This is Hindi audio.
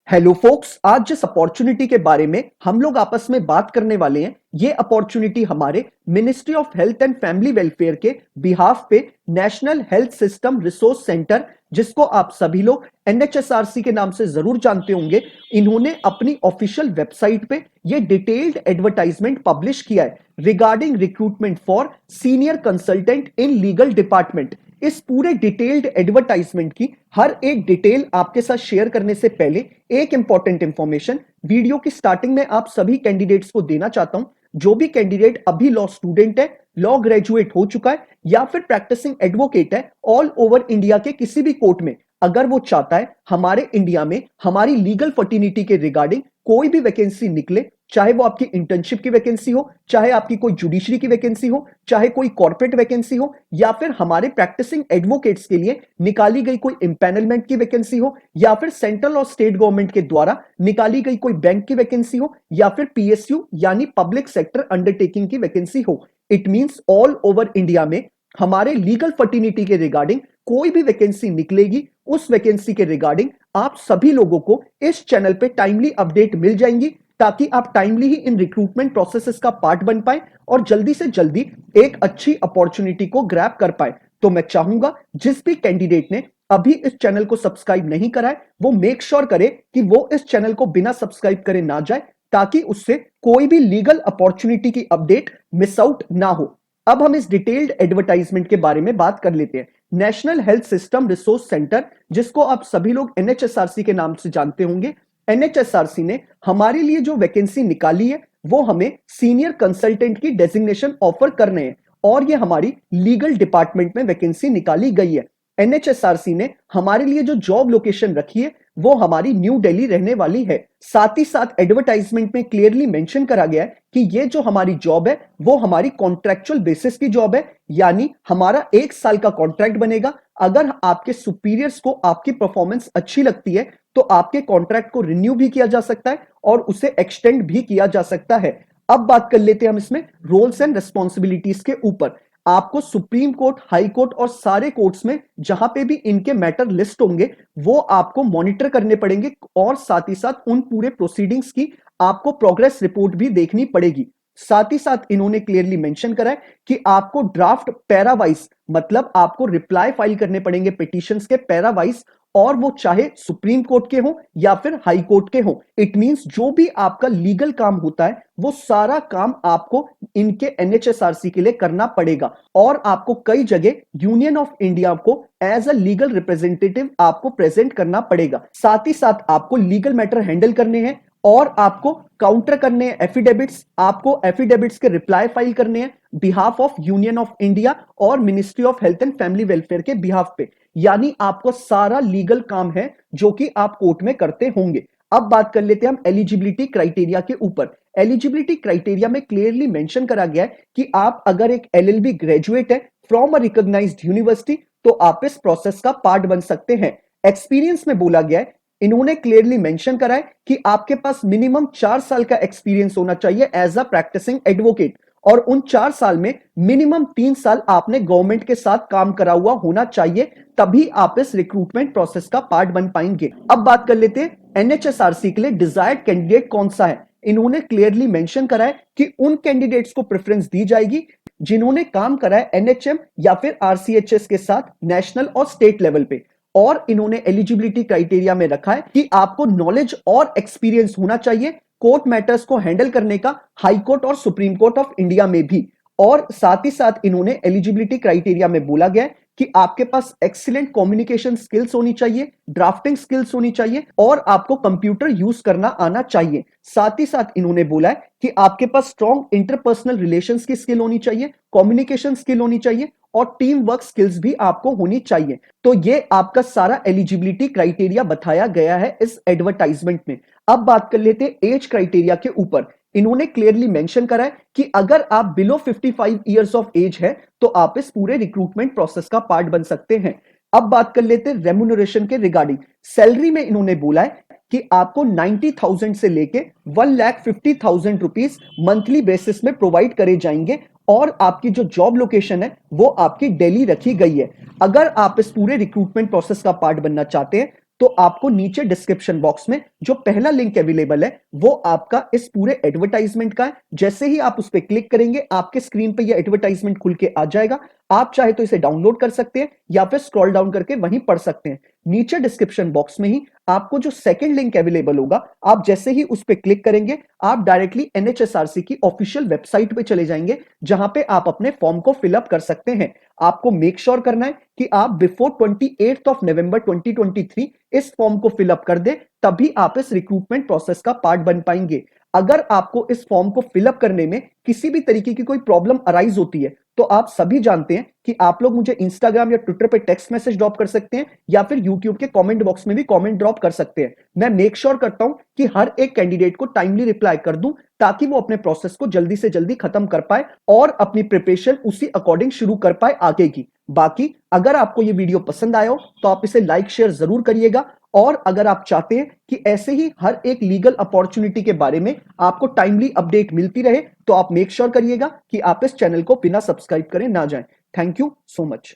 हेलो फोक्स, आज जिस अपॉर्चुनिटी के बारे में हम लोग आपस में बात करने वाले हैं, ये अपॉर्चुनिटी हमारे ministry of health and family welfare के बिहाफ पे national health system resource centre, जिसको आप सभी लोग एनएचएसआरसी के नाम से जरूर जानते होंगे, इन्होंने अपनी ऑफिशियल वेबसाइट पे ये डिटेल्ड एडवर्टाइजमेंट पब्लिश किया है regarding recruitment for senior consultant in legal department. इस पूरे डिटेल्ड एडवर्टाइजमेंट की हर एक डिटेल आपके साथ शेयर करने से पहले एक इंपॉर्टेंट इंफॉर्मेशन वीडियो की स्टार्टिंग में आप सभी कैंडिडेट्स को देना चाहता हूं। जो भी कैंडिडेट अभी लॉ स्टूडेंट है, लॉ ग्रेजुएट हो चुका है या फिर प्रैक्टिसिंग एडवोकेट है ऑल ओवर इंडिया के किसी भी कोर्ट में, अगर वो चाहता है हमारे इंडिया में हमारी लीगल फर्टिनिटी के रिगार्डिंग कोई भी वैकेंसी निकले, चाहे वो आपकी इंटर्नशिप की वैकेंसी हो, चाहे आपकी कोई जुडिशरी की वैकेंसी हो, चाहे कोई कॉर्पोरेट वैकेंसी हो, या फिर हमारे प्रैक्टिसिंग एडवोकेट्स के लिए निकाली गई कोई इंपैनलमेंट की वैकेंसी हो, या फिर सेंट्रल और स्टेट गवर्नमेंट के द्वारा निकाली गई कोई बैंक की वैकेंसी हो, या फिर पीएसयू यानी पब्लिक सेक्टर अंडरटेकिंग की वैकेंसी हो, it means all over India में हमारे लीगल फर्टिनिटी के रिगार्डिंग कोई भी वैकेंसी निकलेगी, उस वैकेंसी के रिगार्डिंग आप सभी लोगों को इस चैनल पे टाइमली अपडेट मिल जाएंगी, ताकि आप टाइमली ही इन रिक्रूटमेंट प्रोसेसेस का पार्ट बन पाए और जल्दी से जल्दी एक अच्छी अपॉर्चुनिटी को ग्रैब कर पाए। तो मैं चाहूंगा जिस भी कैंडिडेट ने अभी इस चैनल को सब्सक्राइब नहीं करा है, वो मेक श्योर करे कि वो इस चैनल को बिना सब्सक्राइब करे ना जाए, ताकि उससे कोई भी लीगल अपॉर्चुनिटी की अपडेट मिस आउट ना हो। अब हम इस डिटेल्ड एडवर्टाइजमेंट के बारे में बात कर लेते हैं। National health system resource centre, जिसको आप सभी लोग एनएचएसआरसी के नाम से जानते होंगे, एनएचएसआरसी ने हमारे लिए जो वैकेंसी निकाली है वो हमें सीनियर कंसल्टेंट की डेजिग्नेशन ऑफर करने हैं, और ये हमारी लीगल डिपार्टमेंट में वैकेंसी निकाली गई है। एनएचएसआरसी ने हमारे लिए जो जॉब लोकेशन रखी है वो हमारी न्यू दिल्ली रहने वाली है। साथ ही साथ एडवर्टाइजमेंट में क्लियरली मेंशन करा गया है कि ये जो हमारी जॉब है वो हमारी कॉन्ट्रैक्चुअल बेसिस की जॉब है, यानी हमारा 1 साल का कॉन्ट्रैक्ट बनेगा। अगर आपके सुपीरियर्स को आपकी परफॉर्मेंस अच्छी लगती है तो आपके कॉन्ट्रैक्ट को रिन्यू भी किया जा सकता है और उसे एक्सटेंड भी किया जा सकता है। अब बात कर लेते हैं हम इसमें रोल्स एंड रिस्पॉन्सिबिलिटीज के ऊपर। आपको सुप्रीम कोर्ट, हाई कोर्ट और सारे कोर्ट्स में जहां पे भी इनके मैटर लिस्ट होंगे वो आपको मॉनिटर करने पड़ेंगे, और साथ ही साथ उन पूरे प्रोसीडिंग्स की आपको प्रोग्रेस रिपोर्ट भी देखनी पड़ेगी। साथ ही साथ इन्होंने क्लियरली मेंशन करा है कि आपको ड्राफ्ट पैरावाइज, मतलब आपको रिप्लाई फाइल करने पड़ेंगे पिटीशंस के पैरावाइज, और वो चाहे सुप्रीम कोर्ट के हो या फिर हाई कोर्ट के हो। इट मींस जो भी आपका लीगल काम होता है वो सारा काम आपको इनके एनएचएसआरसी के लिए करना पड़ेगा, और आपको कई जगह यूनियन ऑफ इंडिया को एज अ लीगल रिप्रेजेंटेटिव आपको प्रेजेंट करना पड़ेगा। साथ ही साथ आपको लीगल मैटर हैंडल करने हैं और आपको काउंटर करने हैं एफिडेविट्स, आपको एफिडेविट्स के रिप्लाई फाइल करने हैं behalf of union of India और ministry of health and family welfare के बिहाफ पे, यानी आपको सारा लीगल काम है जो कि आप कोर्ट में करते होंगे। अब बात कर लेते हैं हम एलिजिबिलिटी क्राइटेरिया के ऊपर। एलिजिबिलिटी क्राइटेरिया में क्लियरली मेंशन करा गया है कि आप अगर एक एलएलबी ग्रेजुएट है फ्रॉम अ रिकॉग्नाइज्ड यूनिवर्सिटी तो आप इस प्रोसेस का पार्ट बन सकते हैं। एक्सपीरियंस में बोला गया है, इन्होंने क्लियरली मेंशन करा है कि आपके पास मिनिमम 4 साल का एक्सपीरियंस होना चाहिए एज अ प्रैक्टिसिंग एडवोकेट, और उन 4 साल में मिनिमम 3 साल आपने गवर्नमेंट के साथ काम करा हुआ होना चाहिए, तभी आप इस रिक्रूटमेंट प्रोसेस का पार्ट बन पाएंगे। अब बात कर लेते हैं एनएचएसआरसी के लिए डिजायर्ड कैंडिडेट कौन सा है। इन्होंने क्लियरली मेंशन करा है कि उन कैंडिडेट्स को प्रेफरेंस दी जाएगी जिन्होंने काम करा है एनएचएम या फिर आरसीएचएस के साथ नेशनल और स्टेट लेवल पे, और इन्होंने एलिजिबिलिटी क्राइटेरिया में रखा है कि आपको नॉलेज और एक्सपीरियंस होना चाहिए कोर्ट मैटर्स को हैंडल करने का हाई कोर्ट और सुप्रीम कोर्ट ऑफ इंडिया में भी। और साथ ही साथ इन्होंने एलिजिबिलिटी क्राइटेरिया में बोला गया है कि आपके पास एक्सीलेंट कम्युनिकेशन स्किल्स होनी चाहिए, ड्राफ्टिंग स्किल्स होनी चाहिए, और आपको कंप्यूटर यूज करना आना चाहिए। साथ ही साथ इन्होंने बोला है कि आपके पास स्ट्रॉन्ग इंटरपर्सनल रिलेशंस की स्किल होनी चाहिए, कम्युनिकेशन स्किल होनी चाहिए, और टीम वर्क स्किल्स भी आपको होनी चाहिए। तो ये आपका सारा एलिजिबिलिटी क्राइटेरिया बताया गया है इस एडवर्टाइजमेंट में। अब बात कर लेते हैं एज क्राइटेरिया के ऊपर। इन्होंने क्लियरली मेंशन करा है कि अगर आप बिलो 55 इयर्स ऑफ एज है तो आप इस पूरे रिक्रूटमेंट प्रोसेस का पार्ट बन सकते हैं। अब बात कर लेते हैं रेम्यूनरेशन के रिगार्डिंग। सैलरी में इन्होंने बोला है कि आपको 90,000 से लेके 1,50,000 रुपीज मंथली बेसिस में प्रोवाइड करे जाएंगे, और आपकी जो जॉब लोकेशन है वो आपकी दिल्ली रखी गई है। अगर आप इस पूरे रिक्रूटमेंट प्रोसेस का पार्ट बनना चाहते हैं तो आपको नीचे डिस्क्रिप्शन बॉक्स में जो पहला लिंक अवेलेबल है वो आपका इस पूरे एडवर्टाइजमेंट का है। जैसे ही आप उस पर क्लिक करेंगे आपके स्क्रीन पे ये एडवर्टाइजमेंट खुल के आ जाएगा। आप चाहे तो इसे डाउनलोड कर सकते हैं या फिर स्क्रॉल डाउन करके वहीं पढ़ सकते हैं। नीचे डिस्क्रिप्शन बॉक्स में ही आपको जो सेकंड लिंक अवेलेबल होगा, आप जैसे ही उस पर क्लिक करेंगे आप डायरेक्टली एनएचएसआरसी की ऑफिशियल वेबसाइट पे चले जाएंगे, जहां पे आप अपने फॉर्म को फिलअप कर सकते हैं। आपको मेक श्योर करना है कि आप बिफोर 28 ऑफ नवंबर 2023 इस फॉर्म को फिलअप कर दे, तभी आप इस रिक्रूटमेंट प्रोसेस का पार्ट बन पाएंगे। अगर आपको इस फॉर्म को फिलअप करने में किसी भी तरीके की कोई प्रॉब्लम अराइज होती है तो आप सभी जानते हैं कि आप लोग मुझे इंस्टाग्राम या ट्विटर पे टेक्स्ट मैसेज ड्रॉप कर सकते हैं या फिर यूट्यूब के कमेंट बॉक्स में भी कमेंट ड्रॉप कर सकते हैं। मैं मेक श्योर करता हूं कि हर एक कैंडिडेट को टाइमली रिप्लाई कर दूं, ताकि वो अपने प्रोसेस को जल्दी से जल्दी खत्म कर पाए और अपनी प्रिपरेशन उसी अकॉर्डिंग शुरू कर पाए आगे की। बाकी अगर आपको ये वीडियो पसंद आया हो तो आप इसे लाइक शेयर जरूर करिएगा, और अगर आप चाहते हैं कि ऐसे ही हर एक लीगल अपॉर्चुनिटी के बारे में आपको टाइमली अपडेट मिलती रहे तो आप मेक श्योर करिएगा कि आप इस चैनल को बिना सब्सक्राइब करे ना जाएं। Thank you so much.